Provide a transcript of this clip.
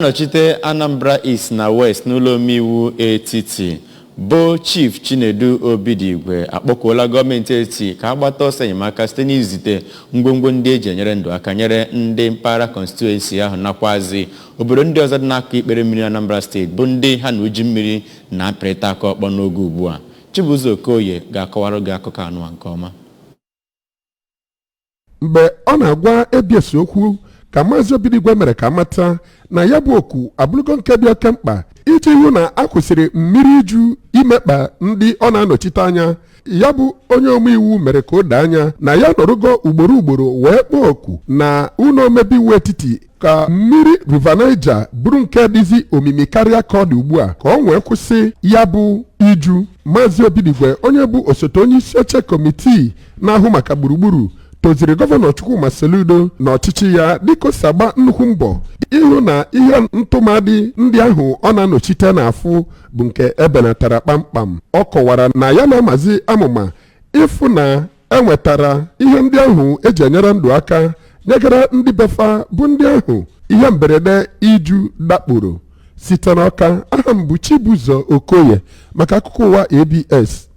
Nọchite Anambra East na West n'Ụlọomeiwu Etiti bụ Chief Chinedu Obidigwe akpọkuola gọọmenti etiti ka agbata ọsọ enyemaka site n'izite ngwongwo ndị eji enyere ndụ aka nyere ndị mpaghara constituency ahụ nakwazi obodo ndị ọzọ dị n'aka ikpere mmiri Anambra State bụ ndị ha na uji mmiri na-apịrịta aka ọkpọ n'oge ugbu a. Chibuzo Okoye ga-akọwara gị akụkọ anụ nke ọma. Mgbe ọ na-agwa ABS okwu ka Maazị Obidigwe mere ka amata na ya bụ okwu abụrụgo nke dị oke mkpa iji hụ na a kwụsịrị mmiri iju imekpa ndị ọ na-anọchite anya. Ya bụ Onyeomeiwu mere ka o doo anya na ya nọrụgo ugboro wee kpọọ oku na ụlọ omebe iwu etiti ka mmiri River Niger bụrụ nke dịzi omimi karịa ka ọ dị ugbu a ka ọ nwee kwụsị ya bụ iju. Maazị Obidigwe, onye bụ osote onye isi oche kọmitii na-ahụ maka gburugburu, toziri gọvanọ Chukwuma Soludo na ọchịchị ya dịka o si agba nnukwu mbọ ịhụ na ihe ntụmadị ndị ahụ ọ na-anọchite n'afụ bụ nke ebenatara kpamkpam. Ọ kọwara na ya na-amazi amụma ịfụ na enwetara ihe ndị ahụ eji enyere ndụ aka nyegara ndị befa bụ ndị ahụ ihe mberede iju dakporo site n'ọka. Aha m bụ Chibuzo Okoye maka akụkọ ụwa ABS.